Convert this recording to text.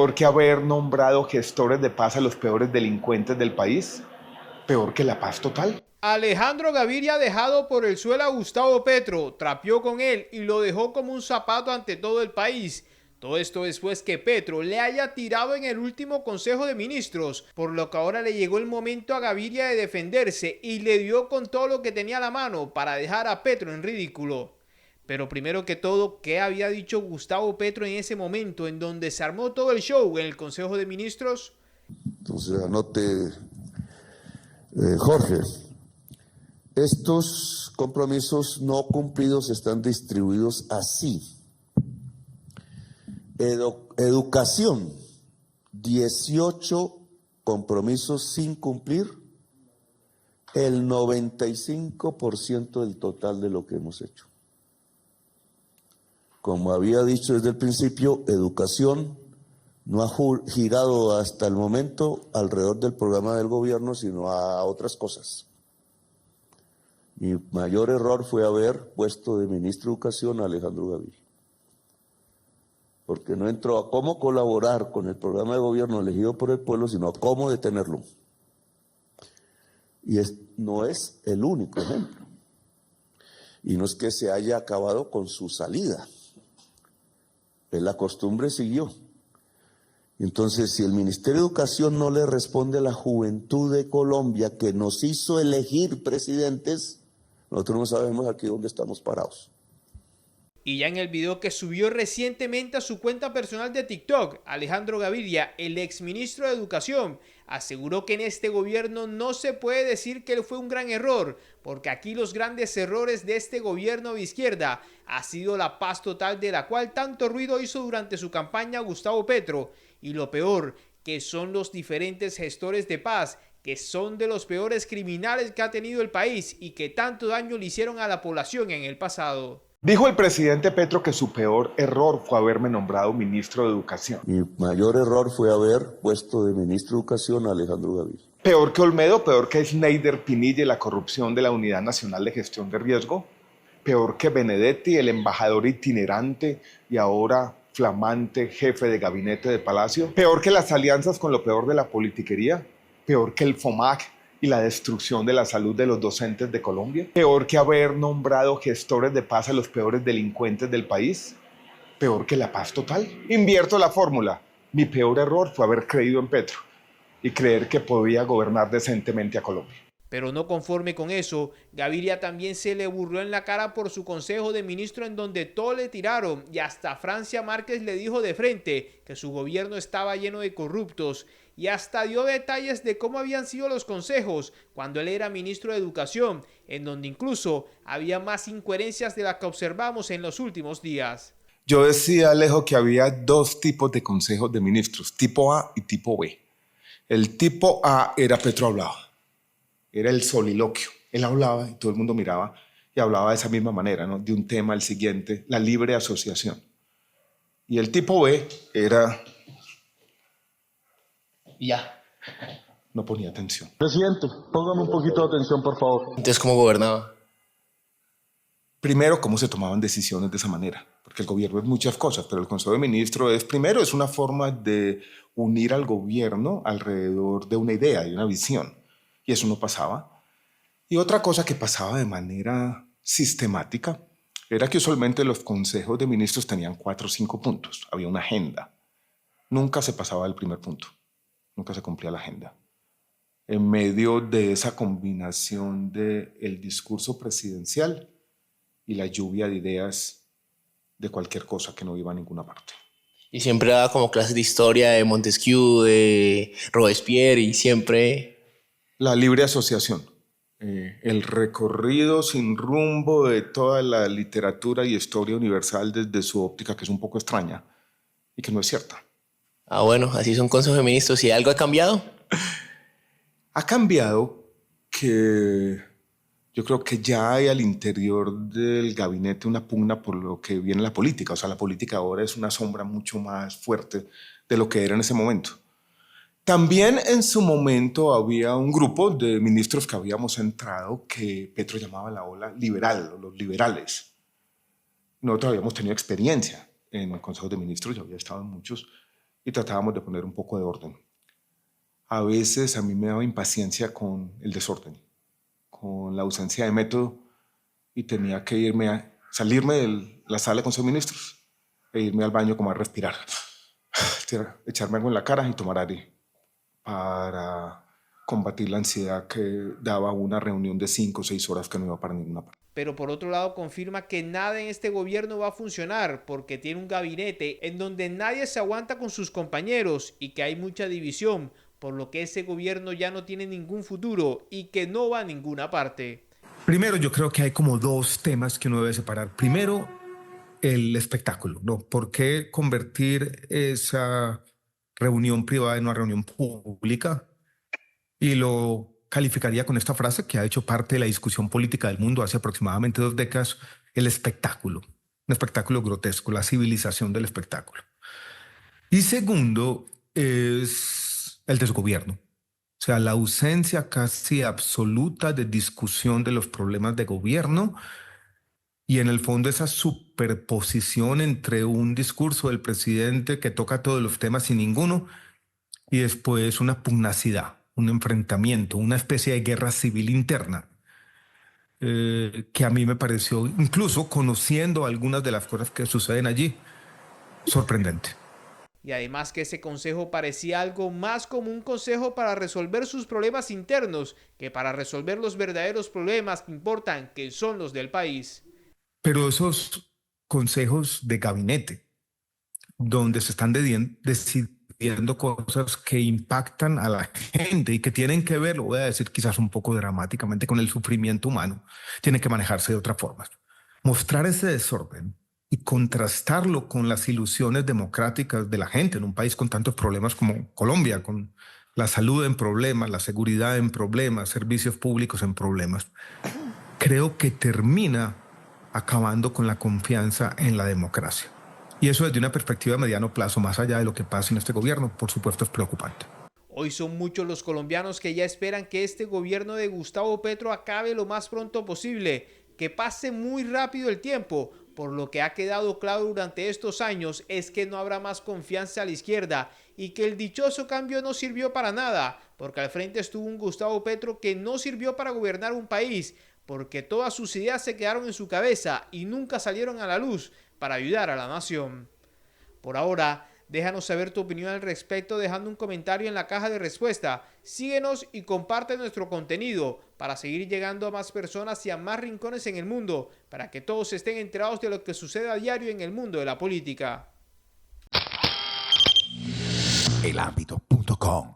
Peor que haber nombrado gestores de paz a los peores delincuentes del país. Peor que la paz total. Alejandro Gaviria, dejado por el suelo a Gustavo Petro, trapeó con él y lo dejó como un zapato ante todo el país. Todo esto después que Petro le haya tirado en el último Consejo de Ministros, por lo que ahora le llegó el momento a Gaviria de defenderse y le dio con todo lo que tenía a la mano para dejar a Petro en ridículo. Pero primero que todo, ¿qué había dicho Gustavo Petro en ese momento en donde se armó todo el show en el Consejo de Ministros? Entonces anote, Jorge, estos compromisos no cumplidos están distribuidos así. Educación, 18 compromisos sin cumplir, el 95% del total de lo que hemos hecho. Como había dicho desde el principio, educación no ha girado hasta el momento alrededor del programa del gobierno, sino a otras cosas. Mi mayor error fue haber puesto de ministro de Educación a Alejandro Gaviria, porque no entró a cómo colaborar con el programa de gobierno elegido por el pueblo, sino a cómo detenerlo. Y no es el único ejemplo. Y no es que se haya acabado con su salida. La costumbre siguió. Entonces, si el Ministerio de Educación no le responde a la juventud de Colombia que nos hizo elegir presidentes, nosotros no sabemos aquí dónde estamos parados. Y ya en el video que subió recientemente a su cuenta personal de TikTok, Alejandro Gaviria, el exministro de Educación, aseguró que en este gobierno no se puede decir que fue un gran error, porque aquí los grandes errores de este gobierno de izquierda ha sido la paz total, de la cual tanto ruido hizo durante su campaña Gustavo Petro, y lo peor, que son los diferentes gestores de paz, que son de los peores criminales que ha tenido el país y que tanto daño le hicieron a la población en el pasado. Dijo el presidente Petro que su peor error fue haberme nombrado ministro de Educación. Mi mayor error fue haber puesto de ministro de Educación a Alejandro Gaviria. Peor que Olmedo, peor que Schneider Pinilla y la corrupción de la Unidad Nacional de Gestión de Riesgo. Peor que Benedetti, el embajador itinerante y ahora flamante jefe de gabinete de Palacio. Peor que las alianzas con lo peor de la politiquería. Peor que el FOMAC y la destrucción de la salud de los docentes de Colombia. Peor que haber nombrado gestores de paz a los peores delincuentes del país. Peor que la paz total. Invierto la fórmula. Mi peor error fue haber creído en Petro y creer que podía gobernar decentemente a Colombia. Pero no conforme con eso, Gaviria también se le burló en la cara por su consejo de ministro, en donde todo le tiraron, y hasta Francia Márquez le dijo de frente que su gobierno estaba lleno de corruptos, y hasta dio detalles de cómo habían sido los consejos cuando él era ministro de Educación, en donde incluso había más incoherencias de las que observamos en los últimos días. Yo decía, Alejo, que había dos tipos de consejos de ministros, tipo A y tipo B. El tipo A era Petro hablaba, era el soliloquio. Él hablaba y todo el mundo miraba y hablaba de esa misma manera, ¿no? De un tema al siguiente, la libre asociación. Y el tipo B era... ya. No ponía atención. Presidente, póngame un poquito de atención, por favor. Entonces, ¿cómo gobernaba? Primero, cómo se tomaban decisiones de esa manera, porque el gobierno es muchas cosas, pero el Consejo de Ministros es una forma de unir al gobierno alrededor de una idea, de una visión, y eso no pasaba. Y otra cosa que pasaba de manera sistemática era que usualmente los consejos de ministros tenían 4 o 5 puntos, había una agenda, nunca se pasaba del primer punto, nunca se cumplía la agenda. En medio de esa combinación del discurso presidencial y la lluvia de ideas de cualquier cosa que no iba a ninguna parte. Y siempre daba como clases de historia de Montesquieu, de Robespierre, y siempre... La libre asociación, el recorrido sin rumbo de toda la literatura y historia universal desde su óptica, que es un poco extraña y que no es cierta. Ah, bueno, así son consejos de ministros. ¿Y algo ha cambiado? Ha cambiado que... Yo creo que ya hay al interior del gabinete una pugna por lo que viene la política. O sea, la política ahora es una sombra mucho más fuerte de lo que era en ese momento. También en su momento había un grupo de ministros que habíamos entrado que Petro llamaba la ola liberal, o los liberales. Nosotros habíamos tenido experiencia en el Consejo de Ministros, yo había estado en muchos, y tratábamos de poner un poco de orden. A veces a mí me daba impaciencia con el desorden, con la ausencia de método, y tenía que salirme de la sala de Consejo de Ministros e irme al baño como a respirar, echarme algo en la cara y tomar aire para combatir la ansiedad que daba una reunión de 5 o 6 horas que no iba para ninguna parte. Pero por otro lado confirma que nada en este gobierno va a funcionar porque tiene un gabinete en donde nadie se aguanta con sus compañeros y que hay mucha división, por lo que ese gobierno ya no tiene ningún futuro y que no va a ninguna parte. Primero, yo creo que hay como 2 temas que uno debe separar. Primero, el espectáculo, ¿no? ¿Por qué convertir esa reunión privada en una reunión pública? Y lo calificaría con esta frase que ha hecho parte de la discusión política del mundo hace aproximadamente 2 décadas: el espectáculo. Un espectáculo grotesco, la civilización del espectáculo. Y segundo, es el desgobierno. O sea, la ausencia casi absoluta de discusión de los problemas de gobierno y en el fondo esa superposición entre un discurso del presidente que toca todos los temas sin ninguno y después una pugnacidad, un enfrentamiento, una especie de guerra civil interna que a mí me pareció, incluso conociendo algunas de las cosas que suceden allí, sorprendente. Y además que ese consejo parecía algo más como un consejo para resolver sus problemas internos que para resolver los verdaderos problemas que importan, que son los del país. Pero esos consejos de gabinete, donde se están decidiendo cosas que impactan a la gente y que tienen que ver, lo voy a decir quizás un poco dramáticamente, con el sufrimiento humano, tienen que manejarse de otra forma. Mostrar ese desorden y contrastarlo con las ilusiones democráticas de la gente en un país con tantos problemas como Colombia, con la salud en problemas, la seguridad en problemas, servicios públicos en problemas, creo que termina acabando con la confianza en la democracia. Y eso desde una perspectiva de mediano plazo, más allá de lo que pasa en este gobierno, por supuesto es preocupante. Hoy son muchos los colombianos que ya esperan que este gobierno de Gustavo Petro acabe lo más pronto posible, que pase muy rápido el tiempo. Por lo que ha quedado claro durante estos años es que no habrá más confianza a la izquierda y que el dichoso cambio no sirvió para nada, porque al frente estuvo un Gustavo Petro que no sirvió para gobernar un país, porque todas sus ideas se quedaron en su cabeza y nunca salieron a la luz para ayudar a la nación. Por ahora, déjanos saber tu opinión al respecto dejando un comentario en la caja de respuesta. Síguenos y comparte nuestro contenido para seguir llegando a más personas y a más rincones en el mundo, para que todos estén enterados de lo que sucede a diario en el mundo de la política. Elambito.com